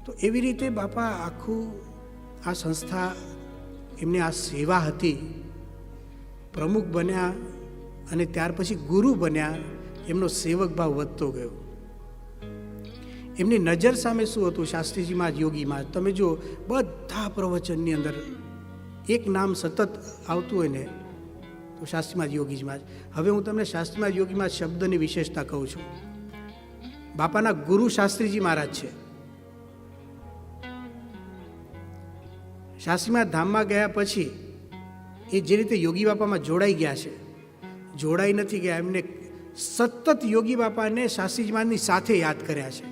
તો એવી રીતે બાપા આખું આ સંસ્થા, એમની આ સેવા હતી, પ્રમુખ બન્યા અને ત્યાર પછી ગુરુ બન્યા, એમનો સેવક ભાવ વધતો ગયો. એમની નજર સામે શું હતું? શાસ્ત્રીજીમાં, યોગીમાં. તમે જો બધા પ્રવચનની અંદર એક નામ સતત આવતું હોય ને તો શાસ્ત્રીમાં યોગીમાં જ. હવે હું તમને શાસ્ત્રીમાં યોગીમાં શબ્દની વિશેષતા કહું છું. બાપાના ગુરુ શાસ્ત્રીજી મહારાજ છે. શાસ્ત્રીમાં ધામમાં ગયા પછી એ જે રીતે યોગી બાપામાં જોડાઈ ગયા છે, જોડાઈ નથી ગયા, એમને સતત યોગી બાપાને શાસ્ત્રીજીમાંની સાથે યાદ કર્યા છે.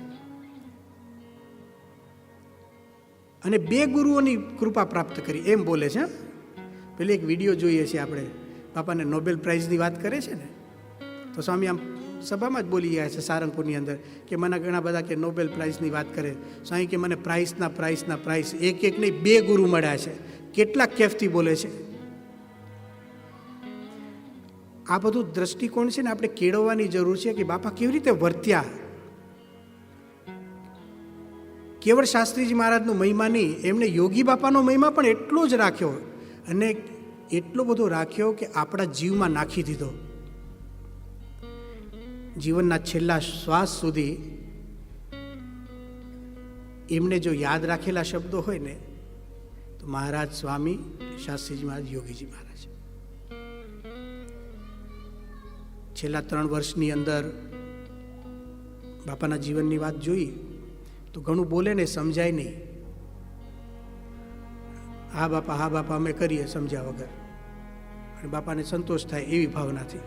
અને 2 ગુરુઓની કૃપા પ્રાપ્ત કરી એમ બોલે છે. પેલી એક વિડીયો જોઈએ છીએ આપણે, બાપાને નોબેલ પ્રાઇઝની વાત કરે છે ને, તો સ્વામી આમ સભામાં જ બોલી ગયા છે સારંગપુરની અંદર કે મને ઘણા બધા કે નોબેલ પ્રાઇઝની વાત કરે. સ્વામી કે મને પ્રાઇઝ એક નહીં 2 ગુરુ મળ્યા છે. કેટલા કેફથી બોલે છે. આ બધું દ્રષ્ટિકોણ છે ને આપણે કેળવવાની જરૂર છે કે બાપા કેવી રીતે વર્ત્યા. કેવળ શાસ્ત્રીજી મહારાજનો મહિમા નહીં, એમને યોગી બાપાનો મહિમા પણ એટલો જ રાખ્યો, અને એટલો બધો રાખ્યો કે આપણા જીવમાં નાખી દીધો. જીવનના છેલ્લા શ્વાસ સુધી એમને જો યાદ રાખેલા શબ્દો હોય ને તો મહારાજ સ્વામી, શાસ્ત્રીજી મહારાજ, યોગીજી મહારાજ. છેલ્લા 3 વર્ષની અંદર બાપાના જીવનની વાત જોઈ તો ઘણું બોલે ને સમજાય નહીં. હા બાપા અમે કરીએ સમજ્યા વગર, અને બાપાને સંતોષ થાય એવી ભાવનાથી.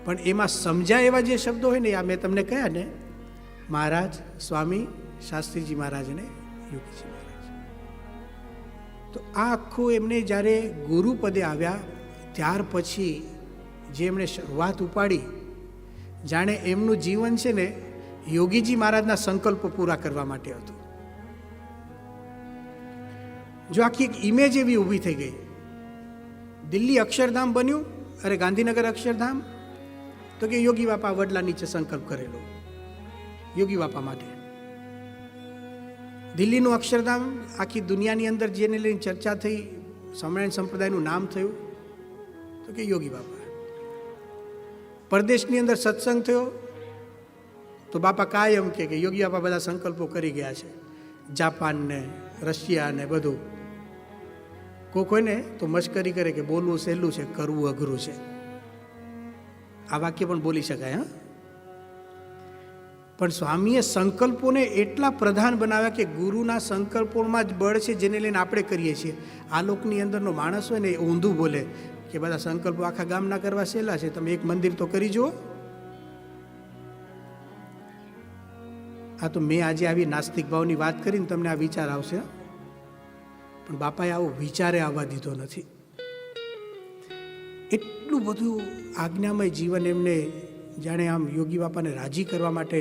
પણ એમાં સમજાય એવા જે શબ્દો હોય ને, આ મેં તમને કહ્યા ને, મહારાજ સ્વામી, શાસ્ત્રીજી મહારાજ અને યોગીજી મહારાજ. તો આ આખું એમને જ્યારે ગુરુ પદે આવ્યા ત્યાર પછી જે એમણે શરૂઆત ઉપાડી, જાણે એમનું જીવન છે ને યોગીજી મહારાજના સંકલ્પો પૂરા કરવા માટે હતું. જો આખી એક ઇમેજ એવી ઊભી થઈ ગઈ. દિલ્હી અક્ષરધામ બન્યું, અરે ગાંધીનગર અક્ષરધામ, તો કે યોગી બાપા વડલા નીચે સંકલ્પ કરેલો યોગી બાપા માટે. દિલ્હીનું અક્ષરધામ આખી દુનિયાની અંદર જેને લઈને ચર્ચા થઈ, સ્વામિનારાયણ સંપ્રદાયનું નામ થયું, તો કે યોગી બાપા. પરદેશની અંદર સત્સંગ થયો તો બાપા કાયમ કે યોગી બાપા બધા સંકલ્પો કરી ગયા છે. જાપાન ને રશિયા ને બધું. કોઈ ને તો મશ્કરી કરે કે બોલવું સહેલું છે, કરવું અઘરું છે. આ વાક્ય પણ બોલી શકાય. હા, પણ સ્વામીએ સંકલ્પોને એટલા પ્રધાન બનાવ્યા કે ગુરુના સંકલ્પોમાં જ બળ છે, જેને લઈને આપણે કરીએ છીએ. આ લોકની અંદરનો માણસ હોય ને એ ઊંધું બોલે કે બધા સંકલ્પો આખા ગામના કરવા સહેલા છે, તમે એક મંદિર તો કરી જુઓ. આ તો મેં આજે આવી નાસ્તિક ભાવની વાત કરીને તમને આ વિચાર આવશે, પણ બાપાએ આવો વિચારે આવવા દીધો નથી. એટલું બધું આજ્ઞામય જીવન એમને, જાણે આમ યોગી બાપાને રાજી કરવા માટે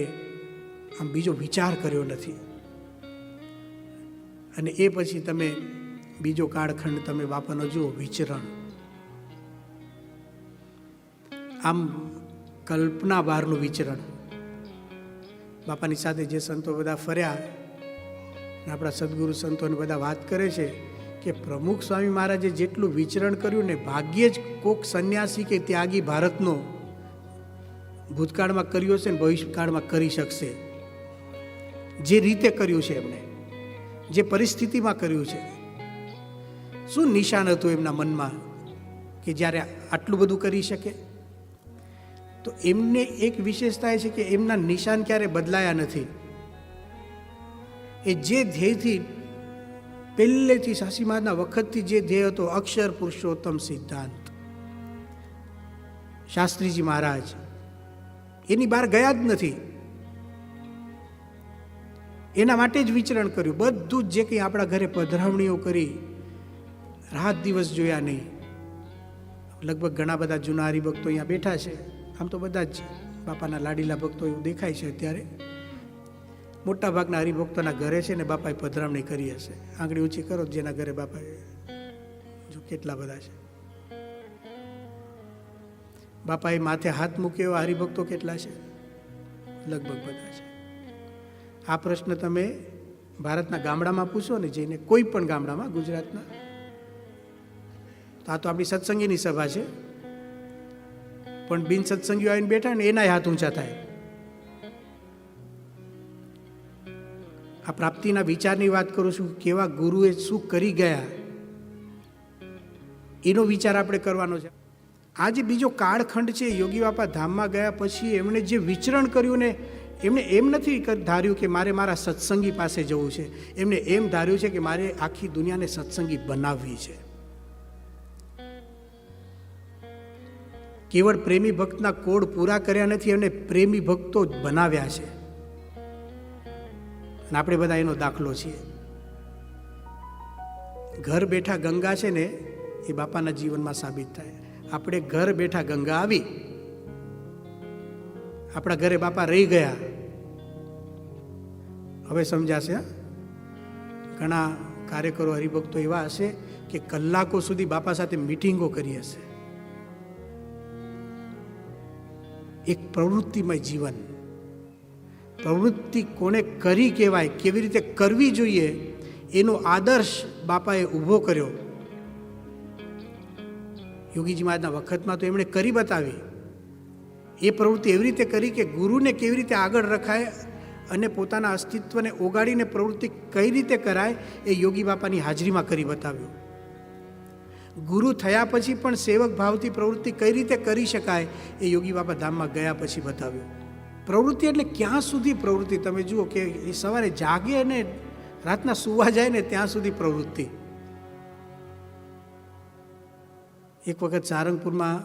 આમ બીજો વિચાર કર્યો નથી. અને એ પછી તમે બીજો કાળખંડ તમે બાપાનો જુઓ, વિચરણ આમ કલ્પના બહારનું વિચરણ. બાપાની સાથે જે સંતો બધા ફર્યા, આપણા સદગુરુ સંતોને બધા વાત કરે છે કે પ્રમુખ સ્વામી મહારાજે જેટલું વિચરણ કર્યું ને, ભાગ્યે જ કોક સંન્યાસી કે ત્યાગી ભારતનો ભૂતકાળમાં કર્યો છે ને ભવિષ્યકાળમાં કરી શકશે. જે રીતે કર્યું છે એમણે, જે પરિસ્થિતિમાં કર્યું છે, શું નિશાન હતું એમના મનમાં કે જ્યારે આટલું બધું કરી શકે. તો એમને એક વિશેષતા એ છે કે એમના નિશાન ક્યારે બદલાયા નથી. એ જે ધ્યેયથી પહેલેથી શાસ્ત્રી મહારાજના વખતથી જે ધ્યેય હતો, અક્ષર પુરુષોત્તમ સિદ્ધાંત, શાસ્ત્રીજી મહારાજ એની બહાર ગયા જ નથી. એના માટે જ વિચરણ કર્યું. બધું જ જે કંઈ આપણા ઘરે પધરાવણીઓ કરી, રાત દિવસ જોયા નહીં. લગભગ ઘણા બધા જૂના હરિભક્તો અહીંયા બેઠા છે. આમ તો બધા જ બાપાના લાડીલા ભક્તો એવું દેખાય છે અત્યારે. મોટા ભાગના હરિભક્તોના ઘરે છે ને બાપાએ પધરામણી કરી હશે. આંગળી ઊંચી કરો જેના ઘરે બાપાએ, જો કેટલા બધા છે. બાપાએ માથે હાથ મૂક્યો એવા હરિભક્તો કેટલા છે? લગભગ બધા છે. આ પ્રશ્ન તમે ભારતના ગામડામાં પૂછો ને જઈને, કોઈ પણ ગામડામાં ગુજરાતના, તો આ તો આપણી સત્સંગીની સભા છે, પણ બિન સત્સંગીઓ આવીને બેઠા ને એનાય હાથ ઊંચા થાય. આ પ્રાપ્તિના વિચારની વાત કરું છું, કેવા ગુરુએ શું કરી ગયા એનો વિચાર આપણે કરવાનો છે. આ જે બીજો કાળખંડ છે, યોગી બાપા ધામમાં ગયા પછી એમણે જે વિચરણ કર્યું ને, એમણે એમ નથી ધાર્યું કે મારે મારા સત્સંગી પાસે જવું છે, એમણે એમ ધાર્યું છે કે મારે આખી દુનિયાને સત્સંગી બનાવવી છે. કેવળ પ્રેમી ભક્તના કોડ પૂરા કર્યા નથી, એમને પ્રેમી ભક્તો જ બનાવ્યા છે. અને આપણે બધા એનો દાખલો છીએ. ઘર બેઠા ગંગા છે ને, એ બાપાના જીવનમાં સાબિત થાય. આપણે ઘર બેઠા ગંગા આવી, આપણા ઘરે બાપા રહી ગયા, હવે સમજાશે. ઘણા કાર્યકરો હરિભક્તો એવા હશે કે કલાકો સુધી બાપા સાથે મીટિંગો કરી હશે. એક પ્રવૃત્તિમય જીવન. પ્રવૃત્તિ કોને કરી કહેવાય, કેવી રીતે કરવી જોઈએ, એનો આદર્શ બાપાએ ઊભો કર્યો. યોગીજી મહારાજના વખતમાં તો એમણે કરી બતાવી. એ પ્રવૃત્તિ એવી રીતે કરી કે ગુરુને કેવી રીતે આગળ રખાય અને પોતાના અસ્તિત્વને ઓગાડીને પ્રવૃત્તિ કઈ રીતે કરાય, એ યોગી બાપાની હાજરીમાં કરી બતાવ્યું. ગુરુ થયા પછી પણ સેવક ભાવથી પ્રવૃત્તિ કઈ રીતે કરી શકાય, એ યોગી બાપા ધામમાં ગયા પછી બતાવ્યું. પ્રવૃત્તિ એટલે ક્યાં સુધી પ્રવૃત્તિ? તમે જુઓ કે એ સવારે જાગે અને રાતના સુવા જાય ને ત્યાં સુધી પ્રવૃત્તિ. એક વખત સારંગપુરમાં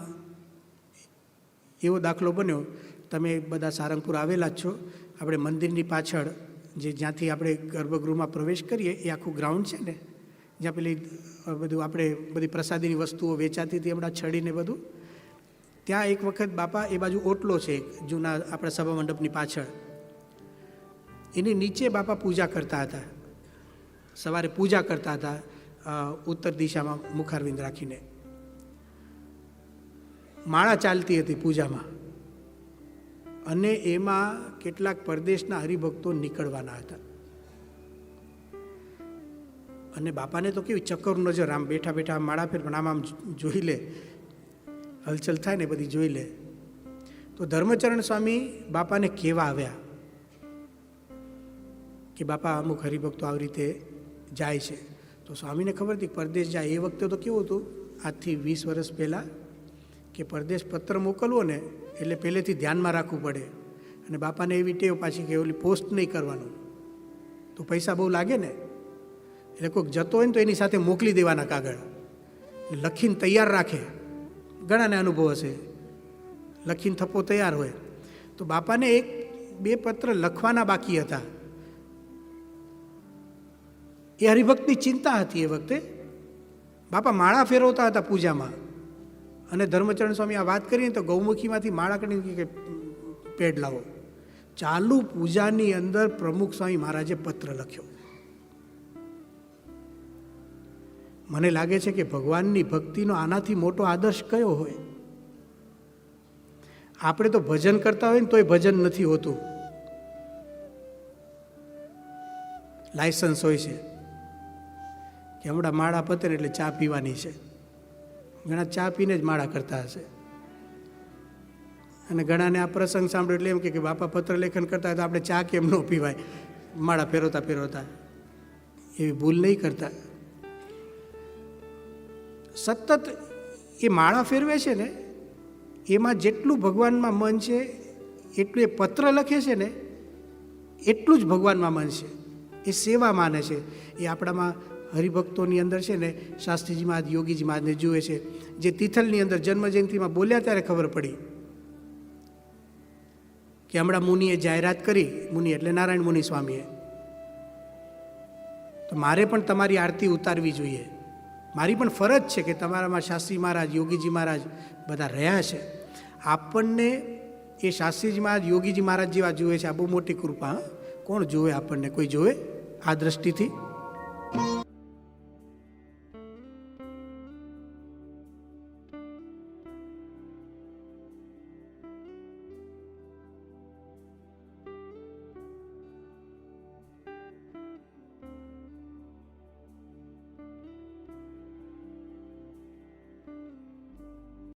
એવો દાખલો બન્યો, તમે બધા સારંગપુર આવેલા જ છો. આપણે મંદિરની પાછળ જ્યાંથી આપણે ગર્ભગૃહમાં પ્રવેશ કરીએ, એ આખું ગ્રાઉન્ડ છે ને, જ્યાં પેલી બધું આપણે બધી પ્રસાદીની વસ્તુઓ વેચાતી હતી, હમણાં છડીને બધું, ત્યાં એક વખત બાપા, એ બાજુ ઓટલો છે જૂના આપણા સભા મંડપની પાછળ, એની નીચે બાપા પૂજા કરતા હતા. સવારે પૂજા કરતા હતા ઉત્તર દિશામાં મુખારવિંદ રાખીને. માળા ચાલતી હતી પૂજામાં, અને એમાં કેટલાક પરદેશના હરિભક્તો નીકળવાના હતા. અને બાપાને તો કેવી ચક્કર નજર, આમ બેઠા બેઠા માળા ફેર પણ આમ જોઈ લે, હલચલ થાય ને બધી જોઈ લે. તો ધર્મચરણ સ્વામી બાપાને કહેવા આવ્યા કે બાપા અમુક હરિભક્તો આવી રીતે જાય છે. તો સ્વામીને ખબર હતી પરદેશ જાય. એ વખતે તો કેવું હતું, આજથી 20 વર્ષ પહેલાં, કે પરદેશ પત્ર મોકલવો ને એટલે પહેલેથી ધ્યાનમાં રાખવું પડે. અને બાપાને એવી ટેવ પાછી કે ઓલી પોસ્ટ નહીં કરવાનું, તો પૈસા બહુ લાગે ને, એટલે કોઈક જતો હોય ને તો એની સાથે મોકલી દેવાના કાગળ, લખીને તૈયાર રાખે. ઘણાને અનુભવ હશે, લખીને થપ્પો તૈયાર હોય. તો બાપાને 1-2 પત્ર લખવાના બાકી હતા. એ હરિભક્તની ચિંતા હતી. એ વખતે બાપા માળા ફેરવતા હતા પૂજામાં, અને ધર્મચરણ સ્વામી આ વાત કરીને તો ગૌમુખીમાંથી માળા કરીને કે પેડ લાવો. ચાલુ પૂજાની અંદર પ્રમુખ સ્વામી મહારાજે પત્ર લખ્યો. મને લાગે છે કે ભગવાનની ભક્તિનો આનાથી મોટો આદર્શ કયો હોય? આપણે તો ભજન કરતા હોય ને તોય ભજન નથી હોતું. લાયસન્સ હોય છે કે હમણાં માળા પતે એટલે ચા પીવાની છે. ઘણા ચા પીને જ માળા કરતા હશે. અને ઘણાને આ પ્રસંગ સાંભળ્યો એટલે એમ કે બાપા પત્ર લેખન કરતા હોય તો આપણે ચા કેમ ન પીવાય માળા ફેરવતા ફેરવતા? એવી ભૂલ નહીં કરતા. સતત એ માળા ફેરવે છે ને, એમાં જેટલું ભગવાનમાં મન છે એટલું એ પત્ર લખે છે ને એટલું જ ભગવાનમાં મન છે. એ સેવા માને છે. એ આપણામાં હરિભક્તોની અંદર છે ને, શાસ્ત્રીજી મહારાજ, યોગીજી મહારાજને જુએ છે. જે તિથલની અંદર જન્મજયંતિમાં બોલ્યા ત્યારે ખબર પડી કે હમણાં મુનિએ જાહેરાત કરી, મુનિ એટલે નારાયણ મુનિ સ્વામીએ, તો મારે પણ તમારી આરતી ઉતારવી જોઈએ. મારી પણ ફરજ છે કે તમારામાં શાસ્ત્રી મહારાજ, યોગીજી મહારાજ બધા રહ્યા છે. આપણને એ શાસ્ત્રીજી મહારાજ, યોગીજી મહારાજ જેવા જુએ છે. આ બહુ મોટી કૃપા. કોણ જુએ આપણને? કોઈ જુએ આ દ્રષ્ટિથી?